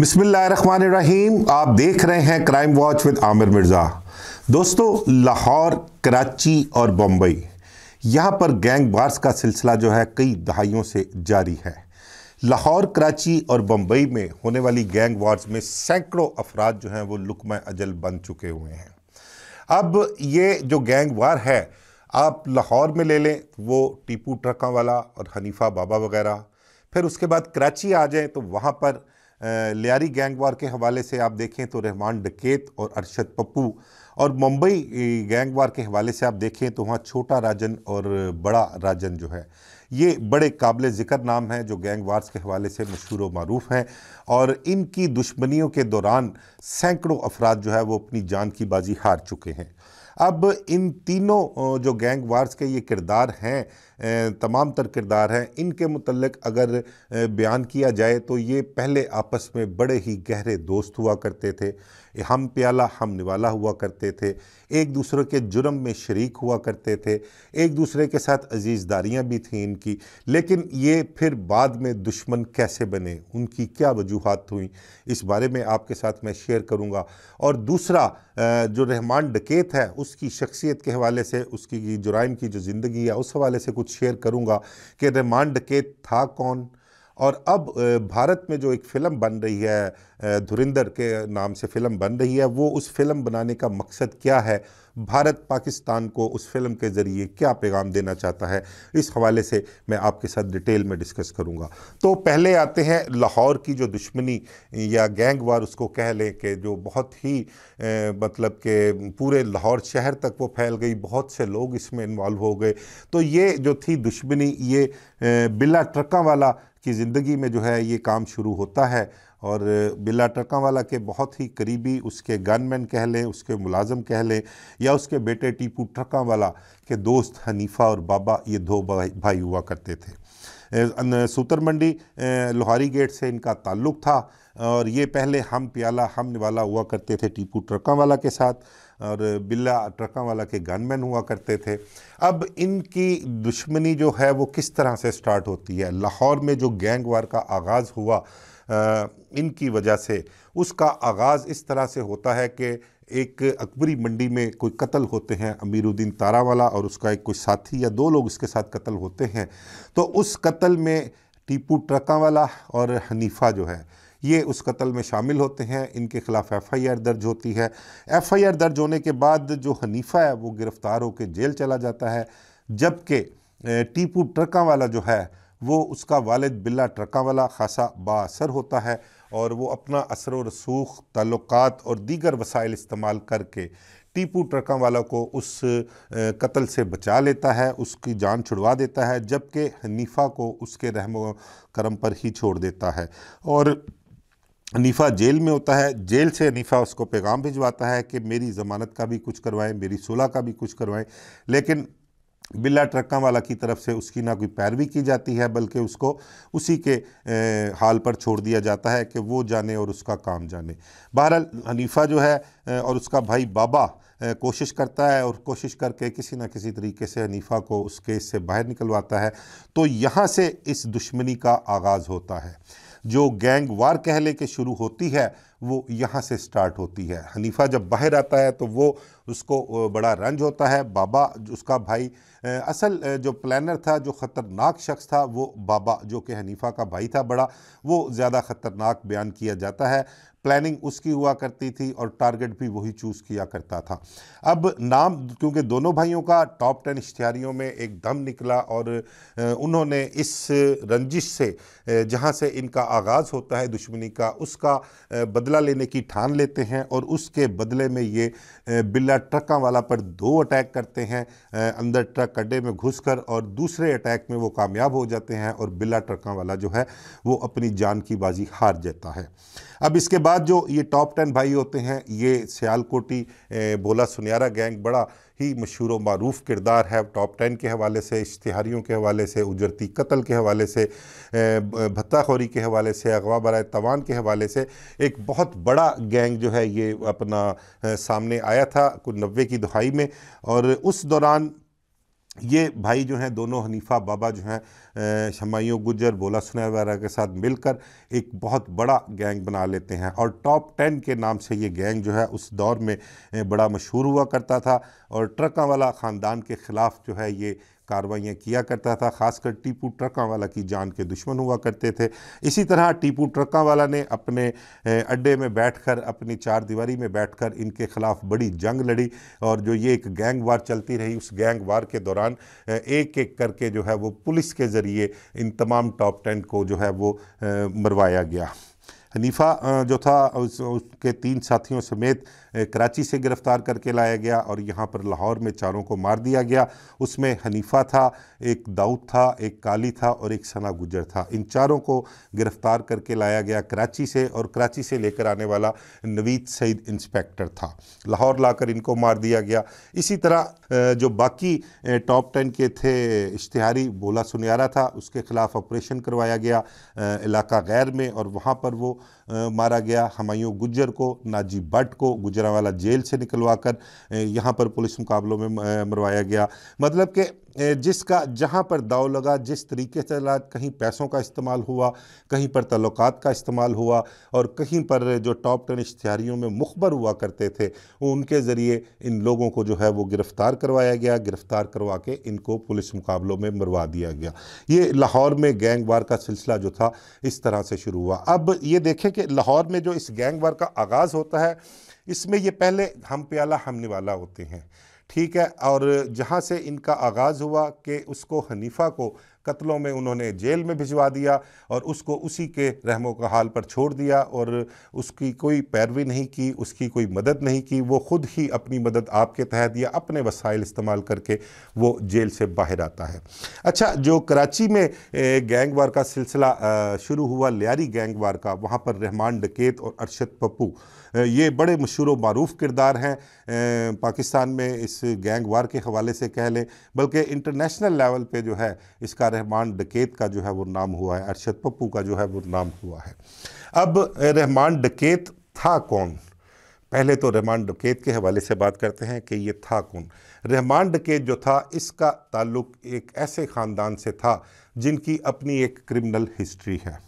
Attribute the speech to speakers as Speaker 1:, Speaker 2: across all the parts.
Speaker 1: बिस्मिल्लाहिर्रहमानिर्रहीम। आप देख रहे हैं crime watch with Aamir Mirza. दोस्तों, लाहौर, कराची और बम्बई, यहाँ पर गैंग वार्स का सिलसिला जो है कई दहाइयों से जारी है। लाहौर, कराची और बम्बई में होने वाली गैंग वार्स में सैकड़ों अफराद जो हैं वो लुक़मा अजल बन चुके हुए हैं। अब ये जो गैंग वार है, आप लाहौर में ले लें, वो टीपू ट्रकों वाला और हनीफा बाबा वगैरह। फिर उसके बाद कराची आ जाएं तो वहाँ पर लियारी गैंग वार के हवाले से आप देखें तो रहमान डकैत और अरशद पप्पू, और मुंबई गैंग वार के हवाले से आप देखें तो वहाँ छोटा राजन और बड़ा राजन जो है, ये बड़े काबिल ज़िक्र नाम हैं जो गैंग वार्स के हवाले से मशहूर व मारूफ़ हैं। और इनकी दुश्मनियों के दौरान सैकड़ों अफराद जो है वो अपनी जान की बाजी हार चुके हैं। अब इन तीनों जो गैंग वार्स के ये किरदार हैं, तमाम तर किरदार हैं, इनके मुतल्लिक अगर बयान किया जाए तो ये पहले आपस में बड़े ही गहरे दोस्त हुआ करते थे, हम प्याला हम निवाला हुआ करते थे, एक दूसरे के जुर्म में शरीक हुआ करते थे, एक दूसरे के साथ अजीज़दारियाँ भी थीं इनकी। लेकिन ये फिर बाद में दुश्मन कैसे बने, उनकी क्या वजूहात हुई, इस बारे में आपके साथ मैं शेयर करूँगा। और दूसरा जो रहमान डकैत है उसकी शख्सियत के हवाले से, उसकी जुराइम की जो ज़िंदगी है उस हवाले से कुछ शेयर करूँगा कि रहमान डकैत था कौन। और अब भारत में जो एक फ़िल्म बन रही है, धुरिंदर के नाम से फ़िल्म बन रही है, वो उस फ़िल्म बनाने का मकसद क्या है, भारत पाकिस्तान को उस फिल्म के ज़रिए क्या पैगाम देना चाहता है, इस हवाले से मैं आपके साथ डिटेल में डिस्कस करूँगा। तो पहले आते हैं लाहौर की जो दुश्मनी या गैंग वार उसको कह लें कि जो बहुत ही मतलब कि पूरे लाहौर शहर तक वो फैल गई, बहुत से लोग इसमें इन्वॉल्व हो गए। तो ये जो थी दुश्मनी, ये बिल्ला ट्रकों वाला की ज़िंदगी में जो है ये काम शुरू होता है। और बिल्ला ट्रकों वाला के बहुत ही करीबी, उसके गनमैन कह लें, उसके मुलाजम कह लें, या उसके बेटे टीपू ट्रकों वाला के दोस्त हनीफा और बाबा, ये दो भाई हुआ करते थे। सूतर मंडी लोहारी गेट से इनका ताल्लुक़ था और ये पहले हम प्याला हम निवाला हुआ करते थे टीपू ट्रकों वाला के साथ, और बिल्ला ट्रकों वाला के गनमैन हुआ करते थे। अब इनकी दुश्मनी जो है वो किस तरह से स्टार्ट होती है, लाहौर में जो गैंग वार का आगाज़ हुआ इनकी वजह से, उसका आगाज़ इस तरह से होता है कि एक अकबरी मंडी में कोई कत्ल होते हैं, अमीरुद्दीन तारा वाला और उसका एक कोई साथी या दो लोग उसके साथ कत्ल होते हैं। तो उस कत्ल में टीपू ट्रकों वाला और हनीफा जो है ये उस कत्ल में शामिल होते हैं। इनके ख़िलाफ़ FIR दर्ज होती है। FIR दर्ज होने के बाद जो हनीफा है वो गिरफ़्तार होकर जेल चला जाता है, जबकि टीपू ट्रकों वाला जो है वो, उसका वालिद बिल्ला ट्रकों वाला खासा बाअसर होता है और वो अपना असर व रसूख, ताल्लुकात और दीगर वसाइल इस्तेमाल करके टीपू ट्रकों वाला को उस कत्ल से बचा लेता है, उसकी जान छुड़वा देता है, जबकि हनीफा को उसके रहम करम पर ही छोड़ देता है। और हनीफा जेल में होता है, जेल से हनीफा उसको पैगाम भिजवाता है कि मेरी ज़मानत का भी कुछ करवाएं, मेरी सुलह का भी कुछ करवाएं। लेकिन बिल्ला ट्रकों वाला की तरफ से उसकी ना कोई पैरवी की जाती है, बल्कि उसको उसी के हाल पर छोड़ दिया जाता है कि वो जाने और उसका काम जाने। बहरहाल हनीफा जो है और उसका भाई बाबा कोशिश करता है और कोशिश करके किसी न किसी तरीके से हनीफा को उस केस से बाहर निकलवाता है। तो यहाँ से इस दुश्मनी का आगाज़ होता है। जो गैंग वार कह ले के शुरू होती है वो यहाँ से स्टार्ट होती है। हनीफा जब बाहर आता है तो वो, उसको बड़ा रंज होता है। बाबा उसका भाई, असल जो प्लानर था, जो ख़तरनाक शख्स था, वो बाबा जो कि हनीफा का भाई था बड़ा, वो ज़्यादा ख़तरनाक बयान किया जाता है। प्लानिंग उसकी हुआ करती थी और टारगेट भी वही चूज़ किया करता था। अब नाम, क्योंकि दोनों भाइयों का टॉप 10 इश्तिहारियों में एक दम निकला और उन्होंने इस रंजिश से, जहाँ से इनका आगाज़ होता है दुश्मनी का, उसका बदला लेने की ठान लेते हैं और उसके बदले में ये बिल्ला ट्रकों वाला पर 2 अटैक करते हैं अंदर ट्रक अड्डे में घुसकर, और दूसरे अटैक में वो कामयाब हो जाते हैं और बिल्ला ट्रकों वाला जो है वो अपनी जान की बाजी हार जाता है। अब इसके बाद जो ये टॉप 10 भाई होते हैं, ये सियालकोटी भोला सुनियारा गैंग बड़ा ही मशहूर व मारूफ़ किरदार है टॉप 10 के हवाले से, इश्तिहारियों के हवाले से, उजरती कत्ल के हवाले से, भत्ताखोरी के हवाले से, अगवा बराए तवान के हवाले से। एक बहुत बड़ा गैंग जो है ये अपना सामने आया था कुछ 90 की दहाई में, और उस दौरान ये भाई जो हैं दोनों, हनीफा बाबा जो हैं शमाइयों गुज्जर बोला सुनार वगैरह के साथ मिलकर एक बहुत बड़ा गैंग बना लेते हैं और टॉप 10 के नाम से ये गैंग जो है उस दौर में बड़ा मशहूर हुआ करता था और ट्रकों वाला ख़ानदान के ख़िलाफ़ जो है ये कार्रवाइयाँ किया करता था। ख़ासकर टीपू ट्रकों वाला की जान के दुश्मन हुआ करते थे। इसी तरह टीपू ट्रकों वाला ने अपने अड्डे में बैठकर, अपनी चार दीवारी में बैठकर इनके ख़िलाफ़ बड़ी जंग लड़ी और जो ये एक गैंग वार चलती रही, उस गैंग वार के दौरान एक एक करके जो है वो पुलिस के ज़रिए इन तमाम टॉप 10 को जो है वो मरवाया गया। हनीफा जो था उसके 3 साथियों समेत कराची से गिरफ़्तार करके लाया गया और यहाँ पर लाहौर में चारों को मार दिया गया। उसमें हनीफा था, एक दाऊद था, एक काली था और एक सना गुजर था। इन चारों को गिरफ़्तार करके लाया गया कराची से और कराची से लेकर आने वाला नवीद सईद इंस्पेक्टर था। लाहौर लाकर इनको मार दिया गया। इसी तरह जो बाकी टॉप 10 के थे, इश्तिहारी बोला सुनियारा था, उसके ख़िलाफ़ ऑपरेशन करवाया गया इलाका गैर में और वहाँ पर वो मारा गया। हमायूं गुज्जर को, नाजी भट्ट को गुजरांवाला जेल से निकलवा कर यहाँ पर पुलिस मुकाबलों में मरवाया गया। मतलब कि जिसका जहाँ पर दाव लगा, जिस तरीके से चला, कहीं पैसों का इस्तेमाल हुआ, कहीं पर तल्लुकात का इस्तेमाल हुआ और कहीं पर जो टॉप 10 इश्तिहारियों में मुखबर हुआ करते थे उनके ज़रिए इन लोगों को जो है वो गिरफ़्तार करवाया गया। गिरफ़्तार करवा के इनको पुलिस मुकाबलों में मरवा दिया गया। ये लाहौर में गैंग वार का सिलसिला जो था इस तरह से शुरू हुआ। अब ये देखें कि लाहौर में जो इस गैंग वार का आगाज़ होता है, इसमें ये पहले हम प्याला हम निवाला होते हैं, ठीक है। और जहाँ से इनका आगाज़ हुआ कि उसको, हनीफा को कत्लों में उन्होंने जेल में भिजवा दिया और उसको उसी के रहमो का हाल पर छोड़ दिया और उसकी कोई पैरवी नहीं की, उसकी कोई मदद नहीं की। वो ख़ुद ही अपनी मदद आपके तहत या अपने वसाइल इस्तेमाल करके वो जेल से बाहर आता है। अच्छा, जो कराची में गैंग वार का सिलसिला शुरू हुआ, लियारी गैंग वार का, वहाँ पर रहमान डकैत और अरशद पप्पू ये बड़े मशहूर व मारूफ किरदार हैं पाकिस्तान में इस गैंग वार के हवाले से कह लें, बल्कि इंटरनेशनल लेवल पे जो है इसका रहमान डकैत का जो है वो नाम हुआ है, अरशद पप्पू का जो है वो नाम हुआ है। अब रहमान डकैत था कौन? पहले तो रहमान डकैत के हवाले से बात करते हैं कि ये था कौन। रहमान डकैत जो था, इसका ताल्लुक़ एक ऐसे ख़ानदान से था जिनकी अपनी एक क्रिमिनल हिस्ट्री है।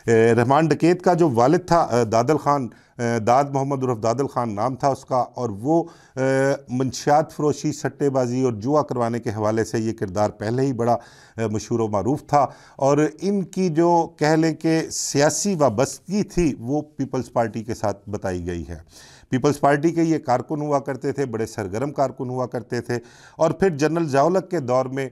Speaker 1: रहमान डकैत का जो वालिद था दादल ख़ान, दाद मोहम्मद उर्फ दादल ख़ान नाम था उसका, और वो मंशियात फ़रोशी, सट्टेबाजी और जुआ करवाने के हवाले से ये किरदार पहले ही बड़ा मशहूर व मारूफ था। और इनकी जो कह लें कि सियासी वाबस्तगी थी वो पीपल्स पार्टी के साथ बताई गई है। पीपल्स पार्टी के ये कारकुन हुआ करते थे, बड़े सरगर्म कारकुन हुआ करते थे। और फिर जनरल ज़िया-उल-हक के दौर में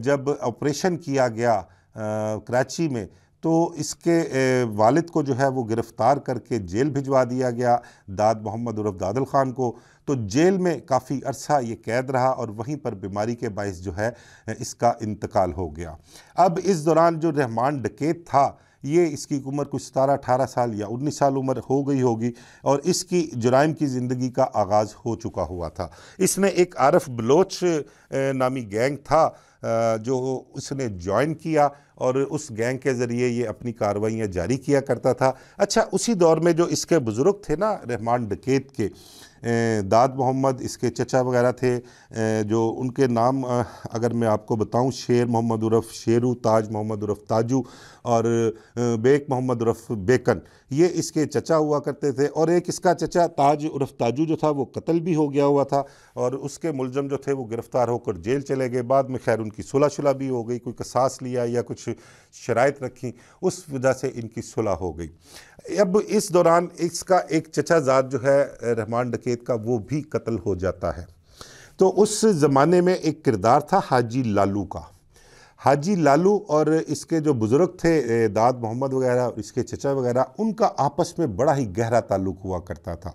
Speaker 1: जब ऑपरेशन किया गया कराची में, तो इसके वालिद को जो है वो गिरफ़्तार करके जेल भिजवा दिया गया, दाद मोहम्मद उर्फ दादल ख़ान को। तो जेल में काफ़ी अरसा ये कैद रहा और वहीं पर बीमारी के बायस जो है इसका इंतकाल हो गया। अब इस दौरान जो रहमान डकैत था, ये इसकी उम्र कुछ 17-18 साल या 19 साल उम्र हो गई होगी और इसकी जुराइम की ज़िंदगी का आगाज़ हो चुका हुआ था। इसने एक आरफ बलोच नामी गैंग था जो उसने ज्वाइन किया और उस गैंग के ज़रिए ये अपनी कार्रवाइयाँ जारी किया करता था। अच्छा, उसी दौर में जो इसके बुज़ुर्ग थे ना रहमान डकैत के, दाद मोहम्मद इसके चचा वगैरह थे, जो उनके नाम अगर मैं आपको बताऊं, शेर मोहम्मद उर्फ शेरू, ताज मोहम्मद उर्फ ताजू और बेक मोहम्मद उर्फ बेकन, ये इसके चचा हुआ करते थे। और एक इसका चचा ताज उर्फ ताजू जो था वो कत्ल भी हो गया हुआ था और उसके मुलजम जो थे वो गिरफ़्तार होकर जेल चले गए। बाद में खैर उनकी सुलह शुलह भी हो गई, कोई कसास लिया या कुछ शराइत रखी, उस वजह से इनकी सुलह हो गई। अब इस दौरान इसका एक चचाजाद जो है रहमान डकैत का, वो भी कत्ल हो जाता है। तो उस ज़माने में एक किरदार था हाजी लालू का। हाजी लालू और इसके जो बुज़ुर्ग थे दाद मोहम्मद वगैरह, इसके चचा वगैरह, उनका आपस में बड़ा ही गहरा ताल्लुक़ हुआ करता था।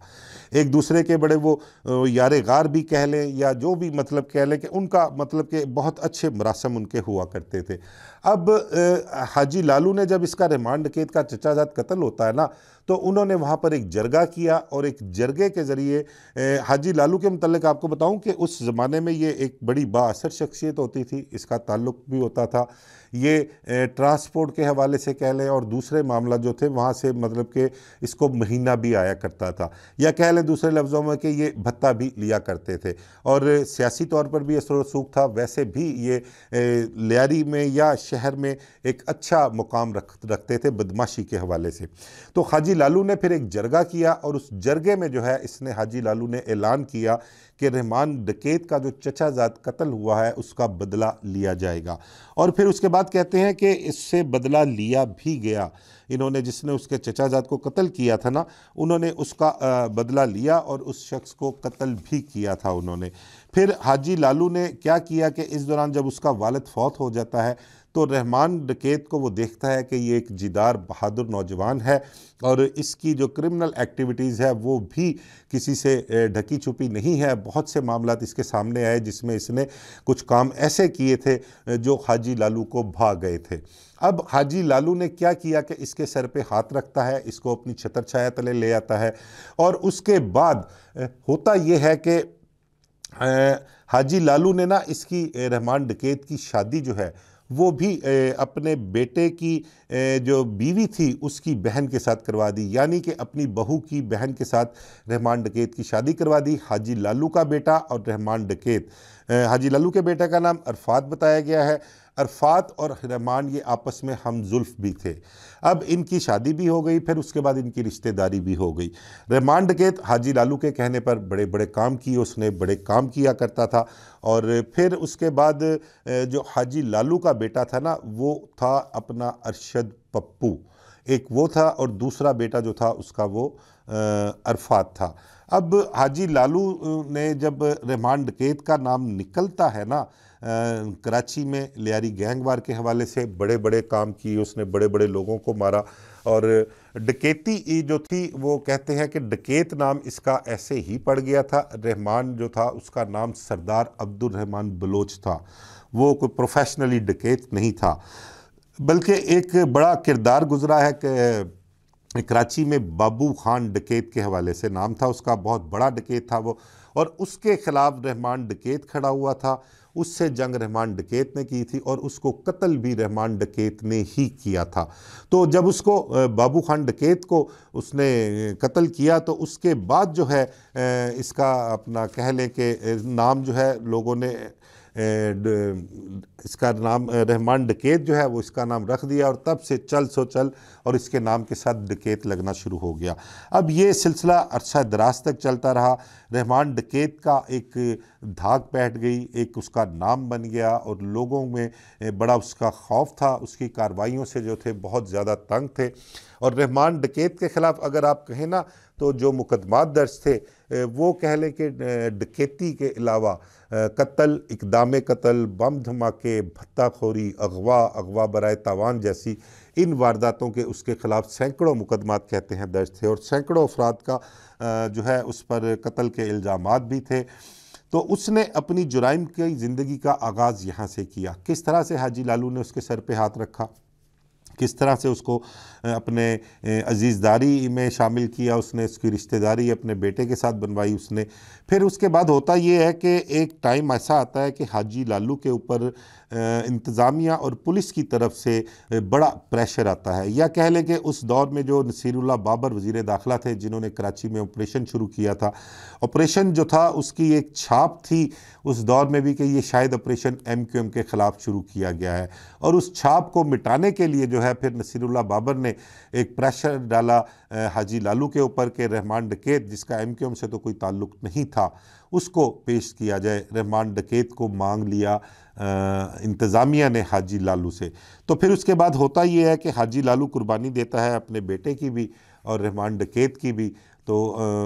Speaker 1: एक दूसरे के बड़े वो यारे गार भी कह लें या जो भी मतलब कह लें कि उनका मतलब कि बहुत अच्छे मरासम उनके हुआ करते थे। अब हाजी लालू ने जब इसका रहमान डकैत का चचाजाद कत्ल होता है ना, तो उन्होंने वहाँ पर एक जरगा किया और एक जरगे के ज़रिए हाजी लालू के मुतल्लिक़ आपको बताऊँ कि उस ज़माने में ये एक बड़ी बाअसर शख्सियत होती थी, इसका ताल्लुक़ भी होता था। ये ट्रांसपोर्ट के हवाले से कह लें और दूसरे मामला जो थे वहाँ से मतलब कि इसको महीना भी आया करता था, या कह लें दूसरे लफ्ज़ों में कि ये भत्ता भी लिया करते थे। और सियासी तौर पर भी असर रसूख था, वैसे भी ये लियारी में या शहर में एक अच्छा मुकाम रखते थे बदमाशी के हवाले से। तो हाजी लालू ने फिर एक जरगा किया और उस जरगे में जो है इसने हाजी लालू ने ऐलान किया कि रहमान डकैत का जो चचाजाद कत्ल हुआ है उसका बदला लिया जाएगा। और फिर उसके बाद कहते हैं कि इससे बदला लिया भी गया। इन्होंने जिसने उसके चचाजाद को कत्ल किया था ना, उन्होंने उसका बदला लिया और उस शख्स को कत्ल भी किया था उन्होंने। फिर हाजी लालू ने क्या किया कि इस दौरान जब उसका वालिद फौत हो जाता है तो रहमान डकैत को वो देखता है कि ये एक जिदार बहादुर नौजवान है और इसकी जो क्रिमिनल एक्टिविटीज़ है वो भी किसी से ढकी छुपी नहीं है। बहुत से मामलात इसके सामने आए जिसमें इसने कुछ काम ऐसे किए थे जो हाजी लालू को भा गए थे। अब हाजी लालू ने क्या किया कि इसके सर पे हाथ रखता है, इसको अपनी छतर छाया तले ले आता है और उसके बाद होता यह है कि हाजी लालू ने ना इसकी रहमान डकैत की शादी जो है वो भी अपने बेटे की जो बीवी थी उसकी बहन के साथ करवा दी, यानी कि अपनी बहू की बहन के साथ रहमान डकैत की शादी करवा दी। हाजी लालू का बेटा और रहमान डकैत, हाजी लालू के बेटे का नाम अरफात बताया गया है। अरफात और रहमान ये आपस में हम जुल्फ भी थे। अब इनकी शादी भी हो गई, फिर उसके बाद इनकी रिश्तेदारी भी हो गई। रहमान डकैत हाजी लालू के कहने पर बड़े बड़े काम किए, उसने बड़े काम किया करता था। और फिर उसके बाद जो हाजी लालू का बेटा था ना वो था अपना अरशद पप्पू, एक वो था और दूसरा बेटा जो था उसका वो अरफात था। अब हाजी लालू ने जब रहमान डकैत का नाम निकलता है ना कराची में लियारी गैंगवार के हवाले से बड़े बड़े काम किए, उसने बड़े बड़े लोगों को मारा। और डकैती जो थी वो कहते हैं कि डकैत नाम इसका ऐसे ही पड़ गया था। रहमान जो था उसका नाम सरदार अब्दुल रहमान बलोच था, वो कोई प्रोफेशनली डकैत नहीं था, बल्कि एक बड़ा किरदार गुजरा है कि कराची में बाबू खान डकैत के हवाले से नाम था उसका, बहुत बड़ा डकैत था वो, और उसके ख़िलाफ़ रहमान डकैत खड़ा हुआ था। उससे जंग रहमान डकैत ने की थी और उसको कत्ल भी रहमान डकैत ने ही किया था। तो जब उसको बाबू खान डकैत को उसने कत्ल किया तो उसके बाद जो है इसका अपना कह लें कि नाम जो है लोगों ने इसका नाम रहमान डकैत जो है वो इसका नाम रख दिया और तब से चल सो चल और इसके नाम के साथ डकैत लगना शुरू हो गया। अब ये सिलसिला अरसा दराज तक चलता रहा। रहमान डकैत का एक धाक बैठ गई, एक उसका नाम बन गया और लोगों में बड़ा उसका खौफ था, उसकी कार्रवाइयों से जो थे बहुत ज़्यादा तंग थे। और रहमान डकैत के ख़िलाफ़ अगर आप कहें ना तो जो मुकदमात दर्ज थे वो कह लें कि डकैती के अलावा कत्ल, इक़दाम कत्ल, बम धमाके, भत्ताखोरी, अगवा बराए तावान जैसी इन वारदातों के उसके ख़िलाफ़ सैकड़ों मुकदमात कहते हैं दर्ज थे और सैकड़ों अफराद का जो है उस पर कत्ल के इल्ज़ामात भी थे। तो उसने अपनी जुराइम की ज़िंदगी का आगाज़ यहाँ से किया। किस तरह से हाजी लालू ने उसके सर पे हाथ रखा, किस तरह से उसको अपने अजीज़दारी में शामिल किया, उसने उसकी रिश्तेदारी अपने बेटे के साथ बनवाई उसने। फिर उसके बाद होता ये है कि एक टाइम ऐसा आता है कि हाजी लालू के ऊपर इंतज़ामिया और पुलिस की तरफ से बड़ा प्रेशर आता है, या कह लें कि उस दौर में जो नसीरुल्लाह बाबर वज़ीर दाखिला थे जिन्होंने कराची में ऑपरेशन शुरू किया था, ऑपरेशन जो था उसकी एक छाप थी उस दौर में भी कि ये शायद ऑपरेशन MQM के ख़िलाफ़ शुरू किया गया है। और उस छाप को मिटाने के लिए जो है फिर नसीरुल्लाह बाबर ने एक प्रेशर डाला हाजी लालू के ऊपर कि रहमान डकैत जिसका MQM से तो कोई ताल्लुक़ नहीं था उसको पेश किया जाए। रहमान डकैत को मांग लिया इंतज़ामिया ने हाजी लालू से। तो फिर उसके बाद होता ये है कि हाजी लालू कुर्बानी देता है अपने बेटे की भी और रहमान डकैत की भी। तो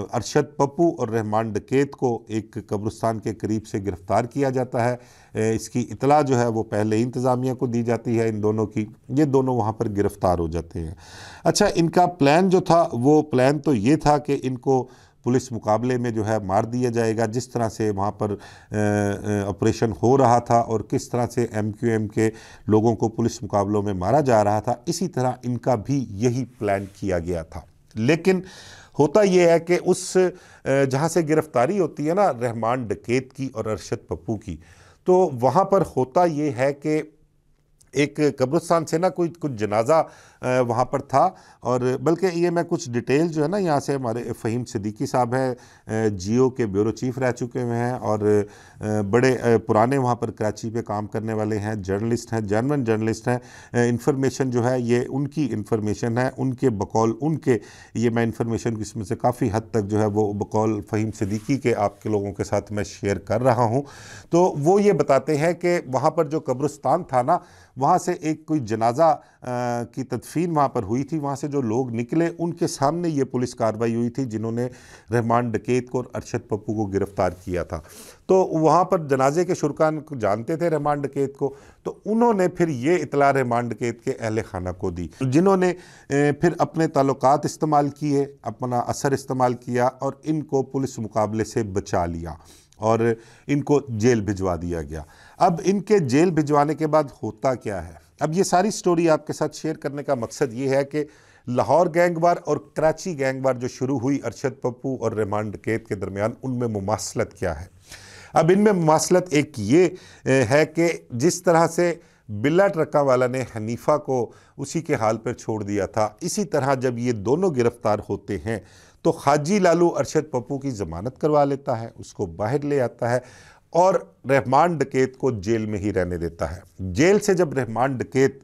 Speaker 1: अरशद पप्पू और रहमान डकैत को एक कब्रिस्तान के करीब से गिरफ़्तार किया जाता है। इसकी इतला जो है वो पहले इंतज़ामिया को दी जाती है इन दोनों की, ये दोनों वहाँ पर गिरफ़्तार हो जाते हैं। अच्छा, इनका प्लान जो था वो प्लान तो ये था कि इनको पुलिस मुकाबले में जो है मार दिया जाएगा, जिस तरह से वहाँ पर ऑपरेशन हो रहा था और किस तरह से MQM के लोगों को पुलिस मुकाबलों में मारा जा रहा था, इसी तरह इनका भी यही प्लान किया गया था। लेकिन होता यह है कि उस जहाँ से गिरफ्तारी होती है ना रहमान डकैत की और अरशद पप्पू की, तो वहाँ पर होता ये है कि एक कब्रिस्तान से ना कोई कुछ जनाजा वहाँ पर था। और बल्कि ये मैं कुछ डिटेल जो है ना, यहाँ से हमारे फ़हीम सिद्दीकी साहब हैं, जियो के ब्यूरो चीफ़ रह चुके हुए हैं और बड़े पुराने वहाँ पर कराची पे काम करने वाले हैं, जर्नलिस्ट हैं, जर्मन जर्नलिस्ट हैं। इंफॉर्मेशन जो है ये उनकी इंफॉर्मेशन है, उनके बकौल उनके ये मैं इंफॉर्मेशन इसमें से काफ़ी हद तक जो है वो बकौल फ़हीम सिद्दीकी के आपके लोगों के साथ मैं शेयर कर रहा हूँ। तो वो ये बताते हैं कि वहाँ पर जो कब्रिस्तान था ना, वहाँ से एक कोई जनाजा की तदफीन वहाँ पर हुई थी। वहाँ से जो लोग निकले उनके सामने ये पुलिस कार्रवाई हुई थी जिन्होंने रहमान डकैत को और अरशद पप्पू को गिरफ़्तार किया था। तो वहाँ पर जनाजे के शुरकान को जानते थे रहमान डकैत को, तो उन्होंने फिर ये इतला रहमान डकैत के अहले खाना को दी, जिन्होंने फिर अपने ताल्लुकात इस्तेमाल किए, अपना असर इस्तेमाल किया और इनको पुलिस मुकाबले से बचा लिया और इनको जेल भिजवा दिया गया। अब इनके जेल भिजवाने के बाद होता क्या है, अब ये सारी स्टोरी आपके साथ शेयर करने का मकसद ये है कि लाहौर गैंगवार और कराची गैंगवार जो शुरू हुई अरशद पप्पू और रहमान डकैत के दरमियान, उनमें मुमासलत क्या है। अब इनमें मुमासलत एक ये है कि जिस तरह से बिल्ला ट्रक्का वाला ने हनीफा को उसी के हाल पर छोड़ दिया था, इसी तरह जब ये दोनों गिरफ्तार होते हैं तो हाजी लालू अरशद पप्पू की ज़मानत करवा लेता है, उसको बाहर ले आता है और रहमान डकैत को जेल में ही रहने देता है। जेल से जब रहमान डकैत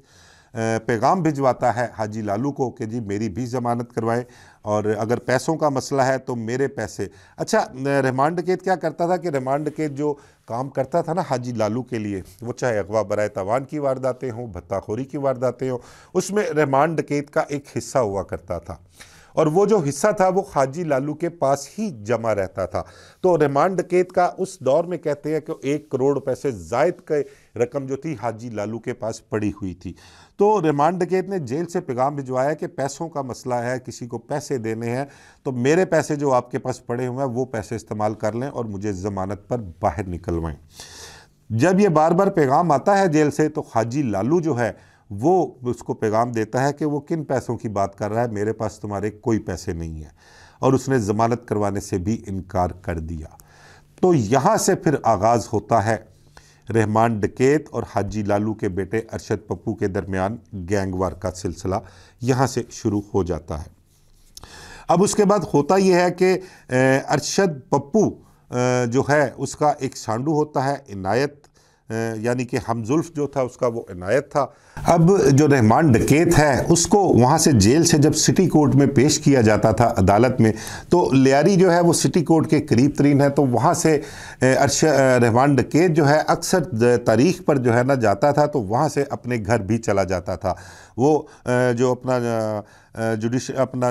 Speaker 1: पैगाम भिजवाता है हाजी लालू को कि जी मेरी भी ज़मानत करवाएं और अगर पैसों का मसला है तो मेरे पैसे। अच्छा, रहमान डकैत क्या करता था कि रहमान डकैत जो काम करता था ना हाजी लालू के लिए, वो चाहे अगवा बराए तावान की वारदातें हों, भत्ताखोरी की वारदातें हों, उसमें रहमान डकैत का एक हिस्सा हुआ करता था और वो जो हिस्सा था वो हाजी लालू के पास ही जमा रहता था। तो रहमान डकैत का उस दौर में कहते हैं कि 1 करोड़ रुपए से ज़ायद की रकम जो थी हाजी लालू के पास पड़ी हुई थी। तो रहमान डकैत ने जेल से पैगाम भिजवाया कि पैसों का मसला है, किसी को पैसे देने हैं तो मेरे पैसे जो आपके पास पड़े हुए हैं वो पैसे इस्तेमाल कर लें और मुझे ज़मानत पर बाहर निकलवाएं। जब ये बार बार पैगाम आता है जेल से तो हाजी लालू जो है वो उसको पैगाम देता है कि वो किन पैसों की बात कर रहा है, मेरे पास तुम्हारे कोई पैसे नहीं है, और उसने ज़मानत करवाने से भी इनकार कर दिया। तो यहाँ से फिर आगाज़ होता है रहमान डकैत और हाजी लालू के बेटे अरशद पप्पू के दरमियान गैंगवार का सिलसिला यहाँ से शुरू हो जाता है। अब उसके बाद होता यह है कि अरशद पप्पू जो है उसका एक सांडू होता है इनायत, यानी कि हमजुल्फ जो था उसका वो इनायत था। अब जो रहमान डकैत है उसको वहाँ से जेल से जब सिटी कोर्ट में पेश किया जाता था अदालत में, तो लियारी जो है वो सिटी कोर्ट के करीब तरीन है, तो वहाँ से रहमान डकैत जो है अक्सर तारीख पर जो है ना जाता था, तो वहाँ से अपने घर भी चला जाता था। वो जो अपना अपना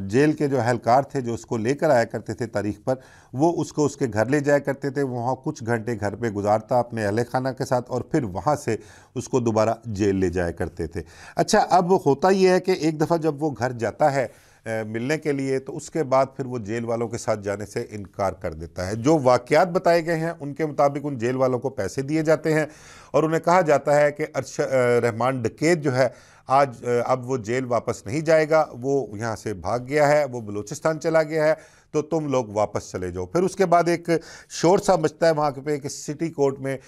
Speaker 1: जेल के जो अहलकार थे जो उसको लेकर आया करते थे तारीख पर, वो उसको उसके घर ले जाया करते थे, वहाँ कुछ घंटे घर पे गुजारता अपने अहले खाना के साथ और फिर वहाँ से उसको दोबारा जेल ले जाया करते थे। अच्छा, अब होता ये है कि एक दफ़ा जब वो घर जाता है मिलने के लिए, तो उसके बाद फिर वो जेल वालों के साथ जाने से इनकार कर देता है। जो वाक़यात बताए गए हैं उनके मुताबिक उन जेल वालों को पैसे दिए जाते हैं और उन्हें कहा जाता है कि रहमान डकैत जो है आज अब वो जेल वापस नहीं जाएगा, वो यहाँ से भाग गया है, वो बलूचिस्तान चला गया है, तो तुम लोग वापस चले जाओ। फिर उसके बाद एक शोर सा मचता है वहाँ पे कि सिटी कोर्ट में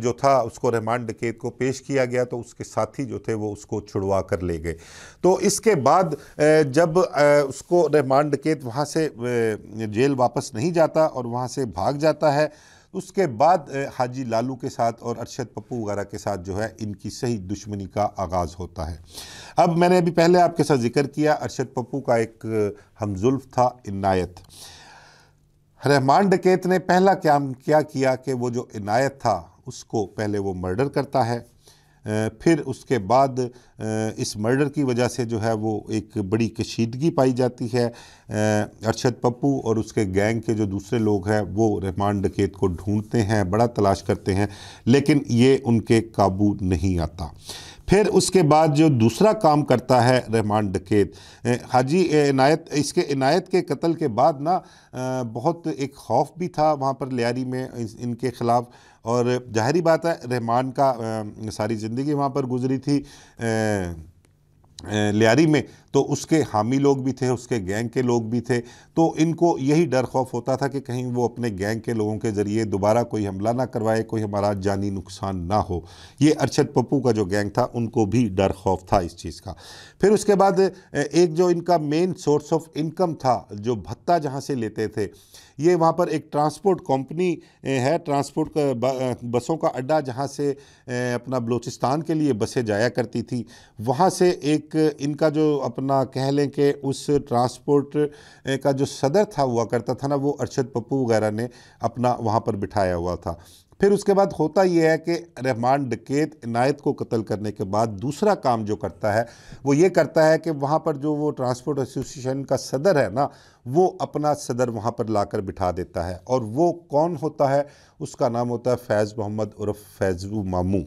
Speaker 1: जो था उसको रहमान डकैत को पेश किया गया, तो उसके साथी जो थे वो उसको छुड़वा कर ले गए। तो इसके बाद जब उसको रहमान डकैत वहाँ से जेल वापस नहीं जाता और वहाँ से भाग जाता है, उसके बाद हाजी लालू के साथ और अरशद पप्पू वगैरह के साथ जो है इनकी सही दुश्मनी का आगाज़ होता है। अब मैंने अभी पहले आपके साथ जिक्र किया अरशद पप्पू का एक हमजुल्फ था इनायत। रहमान डकैत ने पहला क्या किया कि वो जो इनायत था उसको पहले वो मर्डर करता है, फिर उसके बाद इस मर्डर की वजह से जो है वो एक बड़ी कशीदगी पाई जाती है। अरशद पप्पू और उसके गैंग के जो दूसरे लोग हैं वो रहमान डकैत को ढूंढते हैं, बड़ा तलाश करते हैं, लेकिन ये उनके काबू नहीं आता। फिर उसके बाद जो दूसरा काम करता है रहमान डकैत, हाजी इनायत, इसके इनायत के कत्ल के बाद ना बहुत एक खौफ भी था वहाँ पर लियारी में इनके ख़िलाफ़, और ज़ाहिरी बात है रहमान का सारी ज़िंदगी वहाँ पर गुजरी थी लियारी में, तो उसके हामी लोग भी थे, उसके गैंग के लोग भी थे। तो इनको यही डर खौफ होता था कि कहीं वो अपने गैंग के लोगों के ज़रिए दोबारा कोई हमला ना करवाए, कोई हमारा जानी नुकसान ना हो। ये अरशद पप्पू का जो गैंग था उनको भी डर खौफ था इस चीज़ का। फिर उसके बाद एक जो इनका मेन सोर्स ऑफ इनकम था, जो भत्ता जहाँ से लेते थे, ये वहाँ पर एक ट्रांसपोर्ट कंपनी है, ट्रांसपोर्ट का बसों का अड्डा, जहाँ से अपना बलूचिस्तान के लिए बसें जाया करती थी। वहाँ से एक इनका जो अपना कह लें कि उस ट्रांसपोर्ट का जो सदर था हुआ करता था ना, वो अरशद पप्पू वगैरह ने अपना वहाँ पर बिठाया हुआ था। फिर उसके बाद होता यह है कि रहमान डकैत इनायत को कत्ल करने के बाद दूसरा काम जो करता है वो ये करता है कि वहाँ पर जो वो ट्रांसपोर्ट एसोसिएशन का सदर है ना, वो अपना सदर वहाँ पर लाकर बिठा देता है। और वो कौन होता है? उसका नाम होता है फैज़ मोहम्मद उर्फ फैज़ू मामू।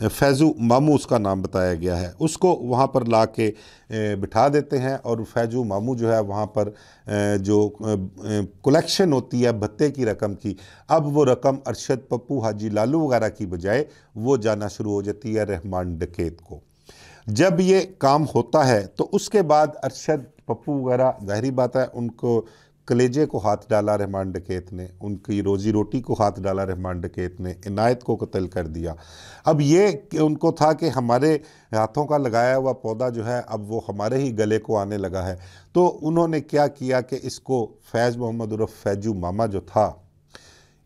Speaker 1: फैज़ू मामू उसका नाम बताया गया है। उसको वहाँ पर ला के बिठा देते हैं और फैज़ू मामू जो है वहाँ पर जो कलेक्शन होती है भत्ते की रकम की, अब वो रकम अरशद पप्पू, हाजी लालू वगैरह की बजाय वो जाना शुरू हो जाती है रहमान डकैत को। जब ये काम होता है तो उसके बाद अरशद पप्पू वगैरह, जाहिर बात है, उनको कलेजे को हाथ डाला रहमान डकैत ने, उनकी रोज़ी रोटी को हाथ डाला रहमान डकैत ने, इनायत को कत्ल कर दिया। अब ये उनको था कि हमारे हाथों का लगाया हुआ पौधा जो है अब वो हमारे ही गले को आने लगा है। तो उन्होंने क्या किया कि इसको फैज़ मोहम्मद उर्फ फैजू मामा जो था,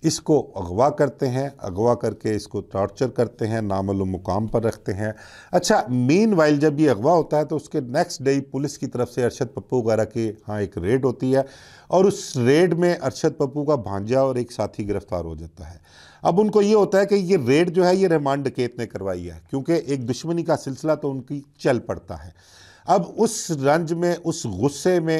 Speaker 1: इसको अगवा करते हैं, अगवा करके इसको टॉर्चर करते हैं, नामालूम मुकाम पर रखते हैं। अच्छा, मीनवाइल जब ये अगवा होता है तो उसके नेक्स्ट डे पुलिस की तरफ से अरशद पप्पू वगैरह की हाँ एक रेड होती है और उस रेड में अरशद पप्पू का भांजा और एक साथी गिरफ्तार हो जाता है। अब उनको ये होता है कि ये रेड जो है ये रहमान डकैत ने करवाई है, क्योंकि एक दुश्मनी का सिलसिला तो उनकी चल पड़ता है। अब उस रंज में, उस गुस्से में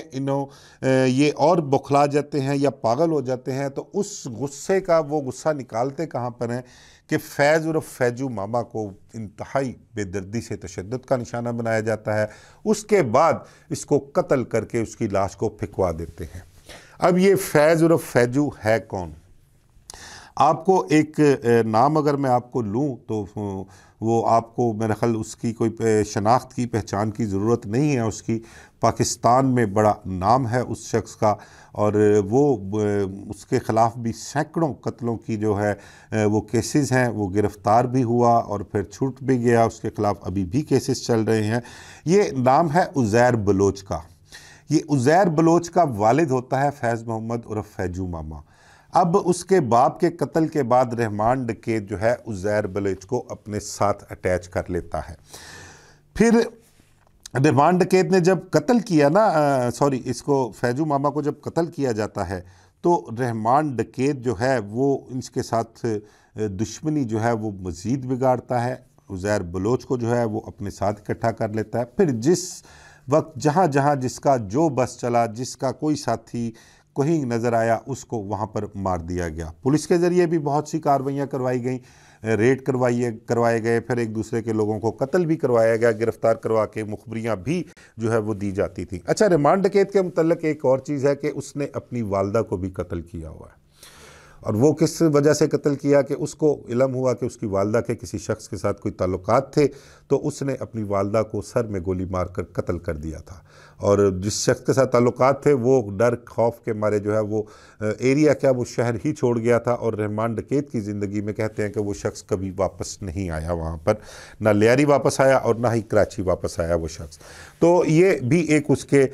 Speaker 1: ये और बौखला जाते हैं या पागल हो जाते हैं। तो उस गुस्से का वो गुस्सा निकालते कहाँ पर हैं कि फैज़ उर्फ फैजू मामा को इंतहाई बेदर्दी से तशद्दुद का निशाना बनाया जाता है। उसके बाद इसको कत्ल करके उसकी लाश को फेंकवा देते हैं। अब ये फैज़ उर्फ फैजू है कौन? आपको एक नाम अगर मैं आपको लूँ तो वो आपको मेरा ख्याल उसकी कोई शनाख्त की पहचान की ज़रूरत नहीं है। उसकी पाकिस्तान में बड़ा नाम है उस शख्स का, और वो उसके ख़िलाफ़ भी सैकड़ों कत्लों की जो है वो केसेस हैं। वो गिरफ़्तार भी हुआ और फिर छूट भी गया, उसके ख़िलाफ़ अभी भी केसेस चल रहे हैं। ये नाम है उज़ैर बलोच का। ये उज़ैर बलोच का वालिद होता है फैज़ मोहम्मद उर्फ फैजू मामा। अब उसके बाप के कत्ल के बाद रहमान डकैत जो है उज़ैर बलोच को अपने साथ अटैच कर लेता है। फिर रहमान डकैत ने जब कत्ल किया ना, इसको फैजू मामा को जब कत्ल किया जाता है तो रहमान डकैत जो है वो इसके साथ दुश्मनी जो है वो मज़ीद बिगाड़ता है। उज़ैर बलोच को जो है वो अपने साथ इकट्ठा कर लेता है। फिर जिस वक्त जहाँ जहाँ जिसका जो बस चला, जिसका कोई साथी कहीं नज़र आया, उसको वहाँ पर मार दिया गया। पुलिस के ज़रिए भी बहुत सी कार्रवाइयाँ करवाई गई, रेड करवाए गए, फिर एक दूसरे के लोगों को कत्ल भी करवाया गया, गिरफ़्तार करवा के मुखबरियाँ भी जो है वो दी जाती थी। अच्छा, रहमान डकैत के मुतल्लिक़ एक और चीज़ है कि उसने अपनी वालदा को भी कत्ल किया हुआ है। और वो किस वजह से कत्ल किया कि उसको इल्म हुआ कि उसकी वालदा के किसी शख्स के साथ कोई ताल्लुकात थे, तो उसने अपनी वालदा को सर में गोली मार कर कत्ल कर दिया था। और जिस शख्स के साथ ताल्लुकात थे वो डर खौफ के मारे जो है वो एरिया क्या वो शहर ही छोड़ गया था। और रहमान डकैत की ज़िंदगी में कहते हैं कि वो शख्स कभी वापस नहीं आया वहाँ पर, ना लियारी वापस आया और ना ही कराची वापस आया वो शख्स। तो ये भी एक उसके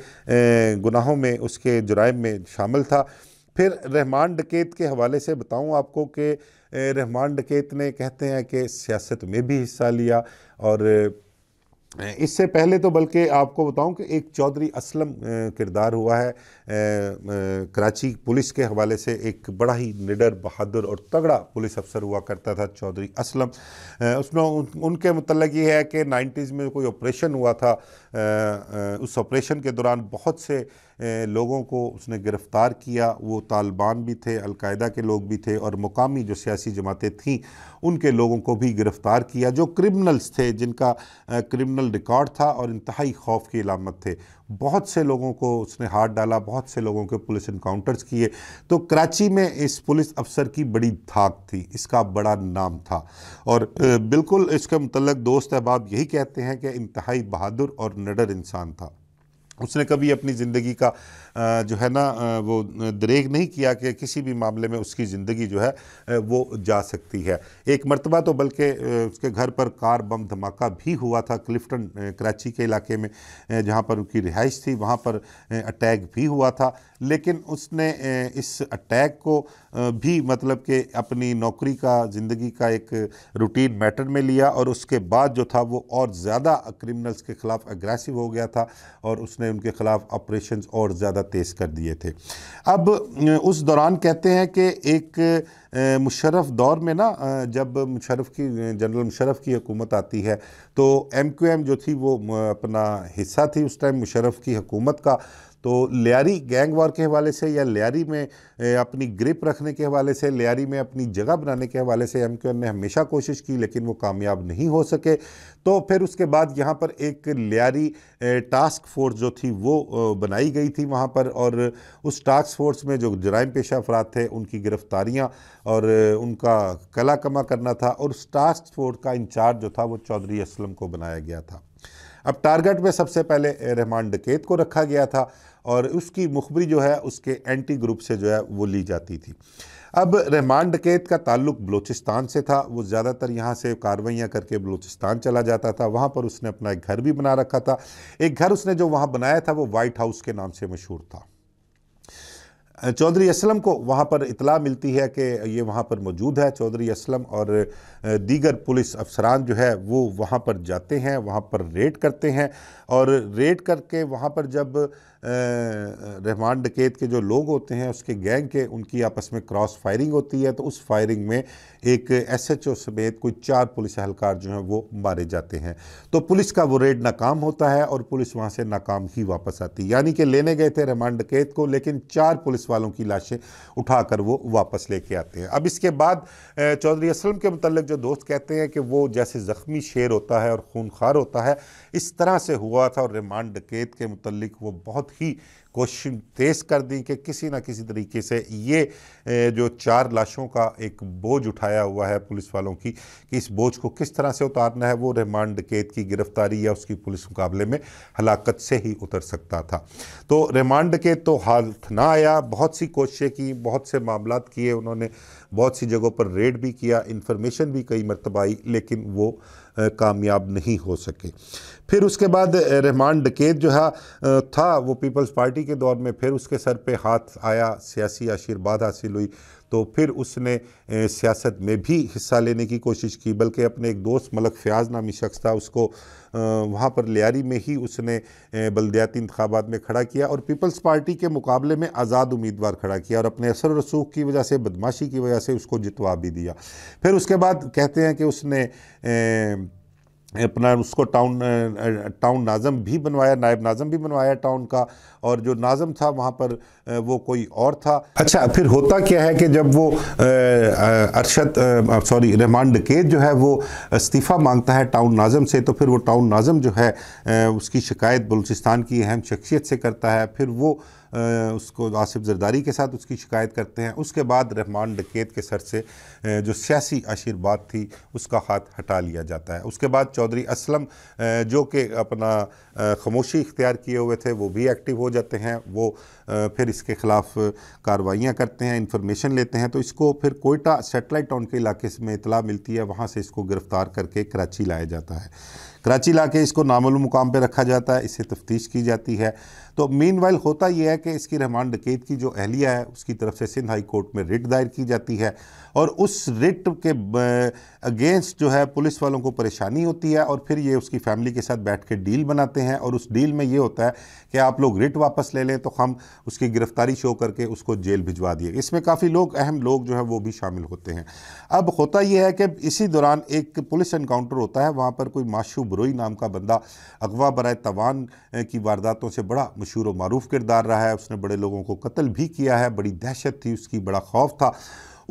Speaker 1: गुनाहों में, उसके जुराइम में शामिल था। फिर रहमान डकैत के हवाले से बताऊं आपको कि रहमान डकैत ने कहते हैं कि सियासत में भी हिस्सा लिया। और इससे पहले तो बल्कि आपको बताऊं कि एक चौधरी असलम किरदार हुआ है कराची पुलिस के हवाले से। एक बड़ा ही निडर, बहादुर और तगड़ा पुलिस अफसर हुआ करता था चौधरी असलम। उसमें उनके मुतल्लिक़ ये है कि 90s में कोई ऑपरेशन हुआ था। उस ऑपरेशन के दौरान बहुत से लोगों को उसने गिरफ़्तार किया। वो तालिबान भी थे, अलकायदा के लोग भी थे, और मुकामी जो सियासी जमातें थीं उनके लोगों को भी गिरफ़्तार किया, जो क्रिमिनल्स थे, जिनका क्रिमिनल रिकॉर्ड था और इंतहाई खौफ की अलामत थे। बहुत से लोगों को उसने हाथ डाला, बहुत से लोगों के पुलिस इनकाउंटर्स किए। तो कराची में इस पुलिस अफसर की बड़ी धाक थी, इसका बड़ा नाम था। और बिल्कुल इसके मुतल्लिक़ दोस्त अहबाब यही कहते हैं कि इंतहाई बहादुर और निडर इंसान था। उसने कभी अपनी ज़िंदगी का जो है ना वो दरेग नहीं किया कि किसी भी मामले में उसकी ज़िंदगी जो है वो जा सकती है। एक मर्तबा तो बल्कि उसके घर पर कार बम धमाका भी हुआ था क्लिफ्टन कराची के इलाके में, जहाँ पर उनकी रिहाइश थी, वहाँ पर अटैक भी हुआ था। लेकिन उसने इस अटैक को भी मतलब कि अपनी नौकरी का, ज़िंदगी का एक रूटीन मैटर में लिया और उसके बाद जो था वो और ज़्यादा क्रिमिनल्स के ख़िलाफ़ अग्रेसिव हो गया था और उसने उनके ख़िलाफ़ ऑपरेशंस और ज़्यादा तेज़ कर दिए थे। अब उस दौरान कहते हैं कि एक मुशर्रफ दौर में ना, जब जनरल मुशर्रफ की हुकूमत आती है तो MQM जो थी वो अपना हिस्सा थी उस टाइम मुशर्रफ की हुकूमत का। तो लियारी गैंग वार के हवाले से या लियारी में अपनी ग्रिप रखने के हवाले से, लियारी में अपनी जगह बनाने के हवाले से MQM ने हमेशा कोशिश की, लेकिन वो कामयाब नहीं हो सके। तो फिर उसके बाद यहाँ पर एक लियारी टास्क फोर्स जो थी वो बनाई गई थी वहाँ पर, और उस टास्क फोर्स में जो जराइम पेशा अफराद थे उनकी गिरफ्तारियाँ और उनका कला कमा करना था, और उस टास्क फोर्स का इंचार्ज जो था वो चौधरी असलम को बनाया गया था। अब टारगेट में सबसे पहले रहमान डकैत को रखा गया था और उसकी मुखबरी जो है उसके एंटी ग्रुप से जो है वो ली जाती थी। अब रहमान डकैत का ताल्लुक बलूचिस्तान से था, वो ज़्यादातर यहाँ से कार्रवाइयाँ करके बलूचिस्तान चला जाता था। वहाँ पर उसने अपना एक घर भी बना रखा था। एक घर उसने जो वहाँ बनाया था वो वाइट हाउस के नाम से मशहूर था। चौधरी असलम को वहाँ पर इतला मिलती है कि ये वहाँ पर मौजूद है। चौधरी असलम और दीगर पुलिस अफसरान जो है वो वहाँ पर जाते हैं, वहाँ पर रेड करते हैं, और रेड करके वहाँ पर जब रहमान डकैत के जो लोग होते हैं उसके गैंग के, उनकी आपस में क्रॉस फायरिंग होती है। तो उस फायरिंग में एक SHO समेत कोई 4 पुलिस एहलकार जो हैं वो मारे जाते हैं। तो पुलिस का वो रेड नाकाम होता है और पुलिस वहाँ से नाकाम ही वापस आती है। यानी कि लेने गए थे रहमान डकैत को, लेकिन 4 पुलिस वालों की लाशें उठाकर वो वापस लेके आते हैं। अब इसके बाद चौधरी असलम के मुतल्लिक जो दोस्त कहते हैं कि वो जैसे ज़ख्मी शेर होता है और खूनखार होता है, इस तरह से हुआ था। और रहमान डकैत के मुतल्लिक वो बहुत ही कोशिश तेज़ कर दी कि किसी ना किसी तरीके से ये जो 4 लाशों का एक बोझ उठाया हुआ है पुलिस वालों की, कि इस बोझ को किस तरह से उतारना है, वो रहमान डकैत की गिरफ्तारी या उसकी पुलिस मुकाबले में हलाकत से ही उतर सकता था। तो रहमान डकैत तो हाथ ना आया, बहुत सी कोशिशें की, बहुत से मामलात किए उन्होंने, बहुत सी जगहों पर रेड भी किया, इन्फॉर्मेशन भी कई मरतबा आई, लेकिन वो कामयाब नहीं हो सके। फिर उसके बाद रहमान डकैत जो है था वो पीपल्स पार्टी के दौर में, फिर उसके सर पे हाथ आया, सियासी आशीर्वाद हासिल हुई, तो फिर उसने सियासत में भी हिस्सा लेने की कोशिश की। बल्कि अपने एक दोस्त मलक फ़याज़ नामी शख्स था, उसको वहाँ पर लियारी में ही उसने बल्दियाती इंतखाबात में खड़ा किया और पीपल्स पार्टी के मुकाबले में आज़ाद उम्मीदवार खड़ा किया, और अपने असर रसूख की वजह से, बदमाशी की वजह से उसको जितवा भी दिया। फिर उसके बाद कहते हैं कि उसने अपना उसको टाउन नाज़म भी बनवाया, नायब नाज़म भी बनवाया टाउन का, और जो नाज़म था वहाँ पर वो कोई और था। अच्छा, फिर होता क्या है कि जब वो रहमान डकैत जो है वो इस्तीफ़ा मांगता है टाउन नाज़म से, तो फिर वो टाउन नाज़म जो है उसकी शिकायत बलूचिस्तान की अहम शख्सियत से करता है। फिर वो उसको आसिफ जरदारी के साथ उसकी शिकायत करते हैं। उसके बाद रहमान डकैत के सर से जो सियासी आशीर्वाद थी उसका हाथ हटा लिया जाता है। उसके बाद चौधरी असलम जो कि अपना खामोशी इख्तियार किए हुए थे वो भी एक्टिव हो जाते हैं। वो फिर इसके ख़िलाफ़ कार्रवाइयाँ करते हैं, इंफॉर्मेशन लेते हैं। तो इसको फिर कोयटा सेटेलाइट टाउन के इलाके में इतला मिलती है, वहाँ से इसको गिरफ़्तार करके कराची लाया जाता है। कराची लाके इसको नामालूम मुकाम पे रखा जाता है, इससे तफ्तीश की जाती है। तो मीनवाइल होता यह है कि इसकी रहमान डकैत की जो अहलिया है उसकी तरफ से सिंध हाई कोर्ट में रिट दायर की जाती है, और उस रिट के अगेंस्ट जो है पुलिस वालों को परेशानी होती है, और फिर ये उसकी फैमिली के साथ बैठ के डील बनाते हैं, और उस डील में ये होता है कि आप लोग रिट वापस ले लें तो हम उसकी गिरफ्तारी शो करके उसको जेल भिजवा दिए। इसमें काफ़ी लोग, अहम लोग जो हैं वो भी शामिल होते हैं। अब होता यह है कि इसी दौरान एक पुलिस एनकाउंटर होता है, वहाँ पर कोई माशू बरोई नाम का बंदा अगवा बराए तवान की वारदातों से बड़ा मशहूर व मारूफ किरदार रहा है। उसने बड़े लोगों को कत्ल भी किया है, बड़ी दहशत थी उसकी, बड़ा खौफ था।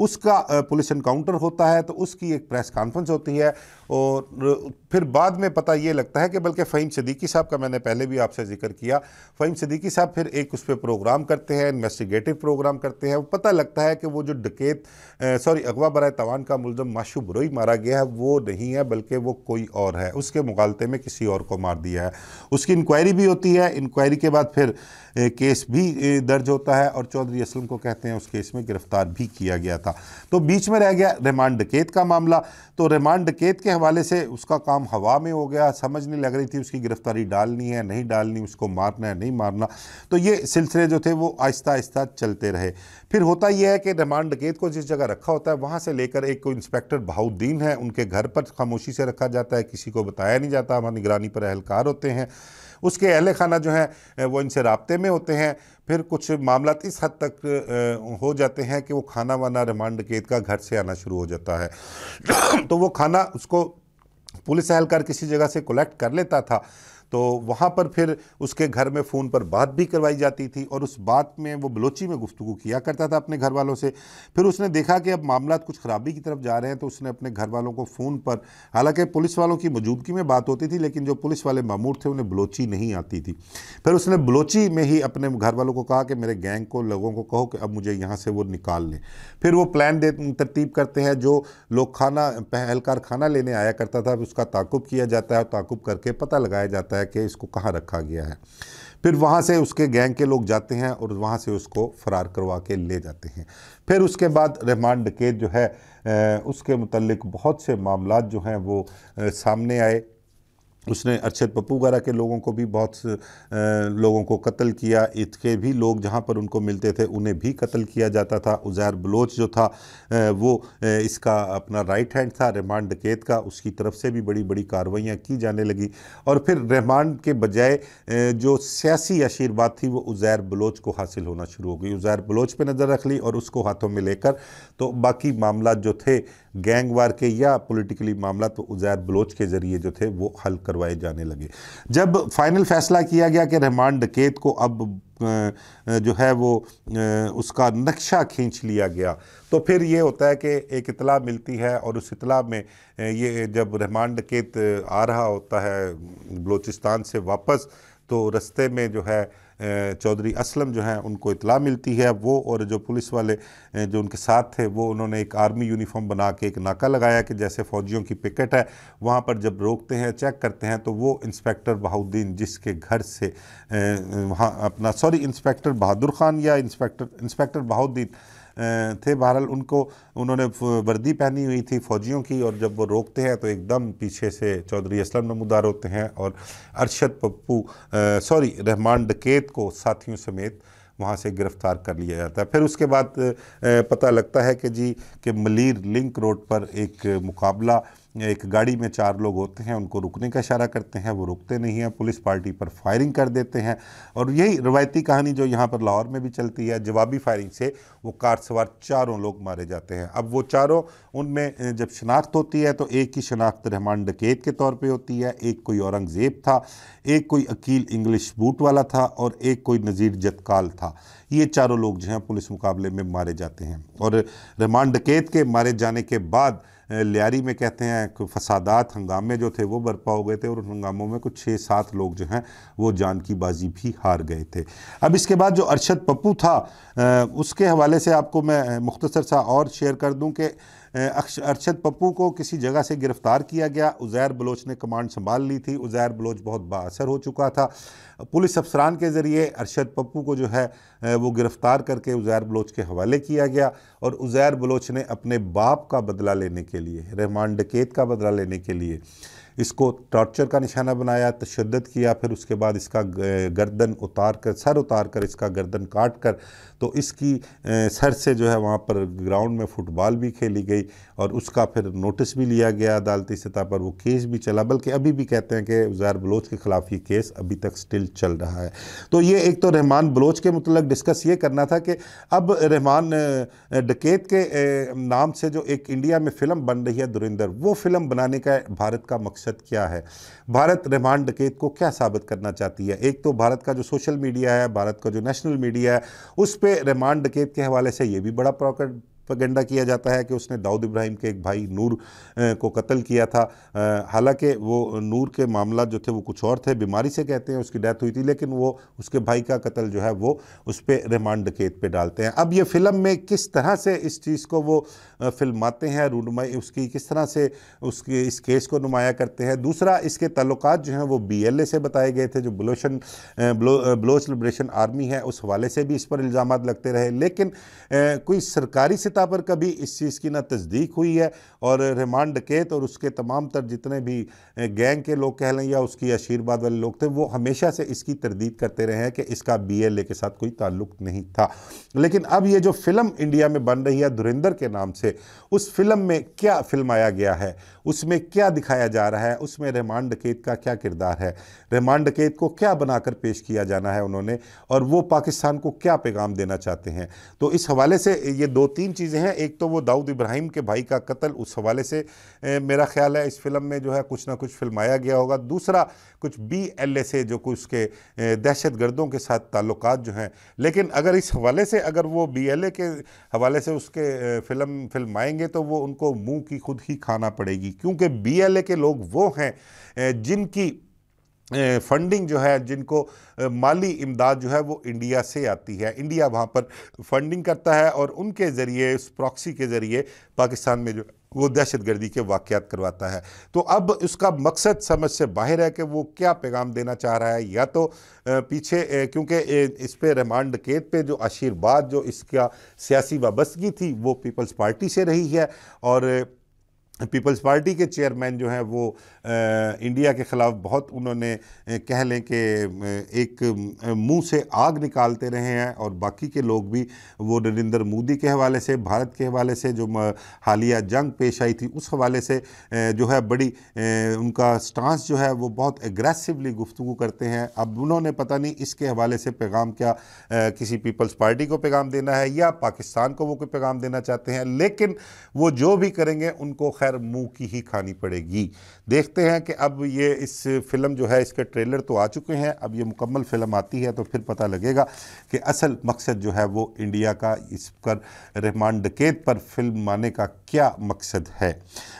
Speaker 1: उसका पुलिस एनकाउंटर होता है, तो उसकी एक प्रेस कॉन्फ्रेंस होती है और फिर बाद में पता ये लगता है कि बल्कि फ़हीम सिद्दीकी साहब का मैंने पहले भी आपसे जिक्र किया, फ़हीम सिद्दीकी साहब फिर एक उस पर प्रोग्राम करते हैं, इन्वेस्टिगेटिव प्रोग्राम करते हैं। पता लगता है कि वो जो अगवा बराए तवान का मुलज़म माशू बरोई मारा गया है वो नहीं है, बल्कि वो कोई और है, उसके मुगालते में किसी और को मार दिया है। उसकी इंक्वायरी भी होती है, इंक्वायरी के बाद फिर केस भी दर्ज होता है और चौधरी असलम को कहते हैं उस केस में गिरफ्तार भी किया गया था। तो बीच में रह गया रहमान डकैत का मामला। तो रहमान डकैत के हवाले से उसका काम हवा में हो गया, समझ नहीं लग रही थी उसकी गिरफ्तारी डालनी है नहीं डालनी, उसको मारना है नहीं मारना। तो ये सिलसिले जो थे वो आहिस्ता आहिस्ता चलते रहे। फिर होता यह है कि रहमान डकैत को जिस जगह रखा होता है वहाँ से लेकर एक कोई इंस्पेक्टर बहाउद्दीन है, उनके घर पर खामोशी से रखा जाता है, किसी को बताया नहीं जाता, हमारी निगरानी पर एहलकार होते हैं, उसके अहल खाना जो है वो इनसे राब्ते में होते हैं। फिर कुछ मामला इस हद तक हो जाते हैं कि वो खाना वाना रहमान डकैत का घर से आना शुरू हो जाता है। तो वो खाना उसको पुलिस एहलकार किसी जगह से कलेक्ट कर लेता था, तो वहाँ पर फिर उसके घर में फ़ोन पर बात भी करवाई जाती थी और उस बात में वो बलोची में गुफ्तगू किया करता था अपने घर वालों से। फिर उसने देखा कि अब मामला कुछ ख़राबी की तरफ जा रहे हैं, तो उसने अपने घर वालों को फ़ोन पर, हालांकि पुलिस वालों की मौजूदगी में बात होती थी, लेकिन जो पुलिस वाले मामूर थे उन्हें बलोची नहीं आती थी। फिर उसने बलोची में ही अपने घर वालों को कहा कि मेरे गैंग को, लोगों को कहो कि अब मुझे यहाँ से वो निकाल लें। फिर वो प्लान तरतीब करते हैं, जो लोग एहलकार खाना लेने आया करता था उसका ताक़ुब किया जाता है, ताक़ुब करके पता लगाया जाता है कि इसको कहाँ रखा गया है। फिर वहाँ से उसके गैंग के लोग जाते हैं और वहाँ से उसको फ़रार करवा के ले जाते हैं। फिर उसके बाद रहमान डकैत जो है उसके मुतल्लिक बहुत से मामलात जो हैं वो सामने आए। उसने अरशद पप्पू वगैरह के लोगों को भी बहुत लोगों को कत्ल किया, इसके भी लोग जहाँ पर उनको मिलते थे उन्हें भी कत्ल किया जाता था। उज़ैर बलोच जो था वो इसका अपना राइट हैंड था रहमान डकैत का, उसकी तरफ से भी बड़ी बड़ी कार्रवाइयाँ की जाने लगी। और फिर रहमान के बजाय जो सियासी आशीर्वाद थी वो उज़ैर बलोच को हासिल होना शुरू हो गई। उज़ैर बलोच पर नज़र रख ली और उसको हाथों में लेकर तो बाकी मामला जो थे गैंग वार के या पॉलिटिकली मामला तो उज़ैर बलोच के ज़रिए जो थे वो हल करवाए जाने लगे। जब फाइनल फैसला किया गया कि रहमान डकैत को अब जो है वो उसका नक्शा खींच लिया गया, तो फिर ये होता है कि एक इतला मिलती है और उस इतला में ये जब रहमान डकैत आ रहा होता है बलूचिस्तान से वापस, तो रस्ते में जो है चौधरी असलम जो हैं उनको इतला मिलती है। वो और जो पुलिस वाले जो उनके साथ थे वो उन्होंने एक आर्मी यूनिफॉर्म बना के एक नाका लगाया कि जैसे फ़ौजियों की पिकेट है, वहाँ पर जब रोकते हैं चेक करते हैं तो वो इंस्पेक्टर बहाउद्दीन जिसके घर से वहाँ अपना इंस्पेक्टर बहादुर ख़ान या इंस्पेक्टर बहाउद्दीन थे, बहरहाल उन्होंने वर्दी पहनी हुई थी फ़ौजियों की, और जब वो रोकते हैं तो एकदम पीछे से चौधरी असलम नमूदार होते हैं और अरशद पप्पू रहमान डकैत को साथियों समेत वहाँ से गिरफ़्तार कर लिया जाता है। फिर उसके बाद पता लगता है कि मलीर लिंक रोड पर एक मुकाबला, एक गाड़ी में 4 लोग होते हैं, उनको रुकने का इशारा करते हैं, वो रुकते नहीं हैं, पुलिस पार्टी पर फायरिंग कर देते हैं। और यही रवायती कहानी जो यहाँ पर लाहौर में भी चलती है, जवाबी फायरिंग से वो कार सवार 4 लोग मारे जाते हैं। अब वो 4 उनमें जब शनाख्त होती है तो एक की शनाख्त रहमान डकैत के तौर पर होती है, एक कोई औरंगज़ेब था, एक कोई अकील इंग्लिश बूट वाला था और एक कोई नज़ीर जतकाल था। ये 4 लोग जो हैं पुलिस मुकाबले में मारे जाते हैं। और रहमान डकैत के मारे जाने के बाद लियारी में कहते हैं फसादात, हंगामे जो थे वो बर्पा हो गए थे और उन हंगामों में कुछ 6-7 लोग जो हैं वो जान की बाजी भी हार गए थे। अब इसके बाद जो अरशद पप्पू था उसके हवाले से आपको मैं मुख्तसर सा और शेयर कर दूं कि अरशद पप्पू को किसी जगह से गिरफ़्तार किया गया, उज़ैर बलोच ने कमांड संभाल ली थी। उज़ैर बलोच बहुत बाअसर हो चुका था। पुलिस अफसरान के ज़रिए अरशद पप्पू को जो है वो गिरफ़्तार करके उज़ैर बलोच के हवाले किया गया और उज़ैर बलोच ने अपने बाप का बदला लेने के लिए, रहमान डकैत का बदला लेने के लिए इसको टॉर्चर का निशाना बनाया, तशद्दुद किया। फिर उसके बाद इसका गर्दन उतार कर, सर उतार कर इसका गर्दन काट कर तो इसकी सर से जो है वहाँ पर ग्राउंड में फ़ुटबॉल भी खेली गई और उसका फिर नोटिस भी लिया गया अदालती सतह पर, वो केस भी चला। बल्कि अभी भी कहते हैं कि उज़ैर बलोच के ख़िलाफ़ ये केस अभी तक स्टिल चल रहा है। तो ये एक तो रहमान बलोच के मुतल्लिक़ डिस्कस ये करना था कि अब रहमान डकैत के नाम से जो एक इंडिया में फ़िल्म बन रही है धुरंधर, वो फ़िल्म बनाने का भारत का मकसद क्या है, भारत रहमान डकैत को क्या साबित करना चाहती है। एक तो भारत का जो सोशल मीडिया है, भारत का जो नेशनल मीडिया है, उस पर रहमान डकैत के हवाले से ये भी बड़ा प्रोपेगेंडा किया जाता है कि उसने दाऊद इब्राहिम के एक भाई नूर को कत्ल किया था। हालांकि वो नूर के मामला जो थे वो कुछ और थे, बीमारी से कहते हैं उसकी डेथ हुई थी, लेकिन वो उसके भाई का कत्ल जो है वो उस पर रहमान डकैत पे डालते हैं। अब ये फिल्म में किस तरह से इस चीज़ को वो फिल्माते हैं, रूनुमाई उसकी किस तरह से उसकी इस केस को नुमाया करते हैं। दूसरा, इसके ताल्लुकात जो हैं वो BLA से बताए गए थे, जो बलोच लिबरेशन आर्मी है, उस हवाले से भी इस पर इल्ज़ामात लगते रहे, लेकिन कोई सरकारी सतह पर कभी इस चीज़ की ना तस्दीक हुई है। और रहमान डकैत और उसके तमाम तर जितने भी गैंग के लोग कह लें या उसकी आशीर्वाद वाले लोग थे, वो हमेशा से इसकी तरदीद करते रहे हैं कि इसका BLA के साथ कोई ताल्लुक नहीं था। लेकिन अब ये जो फिल्म इंडिया में बन रही है धुरंधर के नाम से, उस फिल्म में क्या फिल्माया गया है, उसमें क्या दिखाया जा रहा है, उसमें रहमान डकैत का क्या किरदार है, रहमान डकैत को क्या बनाकर पेश किया जाना है उन्होंने, और वो पाकिस्तान को क्या पैगाम देना चाहते हैं। तो इस हवाले से ये 2-3 चीज़ें हैं। एक तो वो दाऊद इब्राहिम के भाई का कत्ल, उस हवाले से मेरा ख्याल है इस फिल्म में जो है कुछ ना कुछ फिल्माया गया होगा। दूसरा, कुछ BLA से जो कुछ उसके दहशत गर्दों के साथ ताल्लुकात जो हैं, लेकिन अगर इस हवाले से अगर वो BLA के हवाले से उसके फिल्माएंगे तो वो उनको मुंह की खुद ही खाना पड़ेगी, क्योंकि BLA के लोग वो हैं जिनकी फंडिंग जो है, जिनको माली इमदाद जो है वो इंडिया से आती है। इंडिया वहाँ पर फंडिंग करता है और उनके ज़रिए, उस प्रॉक्सी के ज़रिए पाकिस्तान में जो वो दहशतगर्दी के वाक़यात करवाता है। तो अब उसका मकसद समझ से बाहर है कि वो क्या पैगाम देना चाह रहा है। या तो पीछे क्योंकि इस पे रहमान डकैत पे जो आशीर्वाद, जो इसका सियासी वाबस्तगी थी, वो पीपल्स पार्टी से रही है, और पीपल्स पार्टी के चेयरमैन जो हैं वो इंडिया के ख़िलाफ़ बहुत उन्होंने कह लें कि एक मुंह से आग निकालते रहे हैं। और बाकी के लोग भी, वो नरेंद्र मोदी के हवाले से, भारत के हवाले से जो हालिया जंग पेश आई थी उस हवाले से जो है बड़ी उनका स्टांस जो है वो बहुत एग्रेसिवली गुफ्तगू करते हैं। अब उन्होंने पता नहीं इसके हवाले से पैगाम क्या किसी पीपल्स पार्टी को पैगाम देना है या पाकिस्तान को वो कोई पैगाम देना चाहते हैं, लेकिन वो जो भी करेंगे उनको खैर मुंह की ही खानी पड़ेगी। देखते हैं कि अब ये इस फिल्म जो है, इसके ट्रेलर तो आ चुके हैं, अब ये मुकम्मल फिल्म आती है तो फिर पता लगेगा कि असल मकसद जो है वो इंडिया का इस पर रहमान डकैत पर फिल्म माने का क्या मकसद है।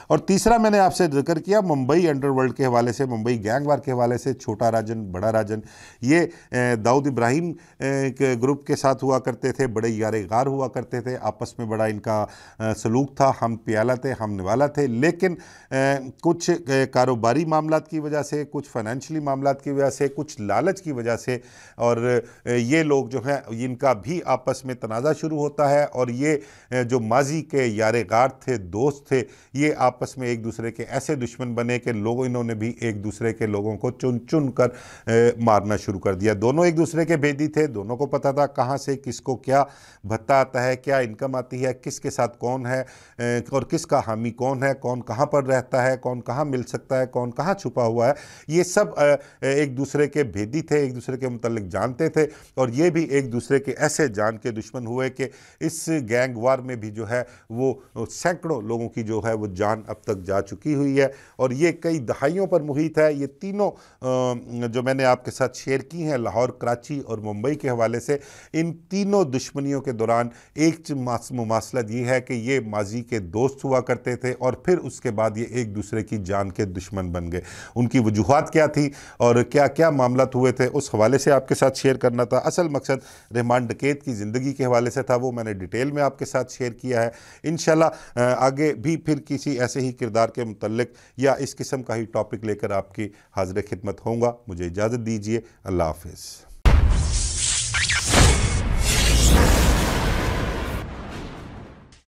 Speaker 1: और तीसरा, मैंने आपसे जिक्र किया मुंबई अंडरवर्ल्ड के हवाले से, मुंबई गैंगवार के हवाले से, छोटा राजन, बड़ा राजन, ये दाऊद इब्राहिम के ग्रुप के साथ हुआ करते थे, बड़े यारे गार हुआ करते थे, आपस में बड़ा इनका सलूक था, हम प्याला थे, हम निवाला थे। लेकिन कुछ कारोबारी मामलात की वजह से, कुछ फाइनेंशियली मामलात की वजह से, कुछ लालच की वजह से, और ये लोग जो हैं इनका भी आपस में तनाज़ा शुरू होता है। और ये जो माजी के यारे गार थे, दोस्त थे, ये आपस में एक दूसरे के ऐसे दुश्मन बने कि लोगों इन्होंने भी एक दूसरे के लोगों को चुन चुन कर मारना शुरू कर दिया। दोनों एक दूसरे के भेदी थे, दोनों को पता था कहाँ से किसको क्या भत्ता आता है, क्या इनकम आती है, किसके साथ कौन है और किसका हामी कौन है, कौन कहाँ पर रहता है, कौन कहाँ मिल सकता है, कौन कहाँ छुपा हुआ है। ये सब एक दूसरे के भेदी थे, एक दूसरे के मुतल्लिक जानते थे। और ये भी एक दूसरे के ऐसे जान के दुश्मन हुए कि इस गैंग वार में भी जो है वो सैकड़ों लोगों की जो है वो जान अब तक जा चुकी हुई है। और ये कई दहाइयों पर मुहित है। ये तीनों जो मैंने आपके साथ शेयर की हैं, लाहौर, कराची और मुंबई के हवाले से, इन तीनों दुश्मनियों के दौरान एक मुमासलत ये है कि ये माजी के दोस्त हुआ करते थे और फिर उसके बाद ये एक दूसरे की जान के दुश्मन बन गए। उनकी वजूहात क्या थी और क्या क्या मामलात हुए थे, उस हवाले से आपके साथ शेयर करना था। असल मकसद रहमान डकैत की ज़िंदगी के हवाले से था, वो मैंने डिटेल में आपके साथ शेयर किया है। इंशाल्लाह आगे भी फिर किसी ऐसे ही किरदार के मुतल्लिक या इस किस्म का ही टॉपिक लेकर आपकी हाज़िर खिदमत होऊंगा। मुझे इजाज़त दीजिए। अल्लाह हाफ़िज़।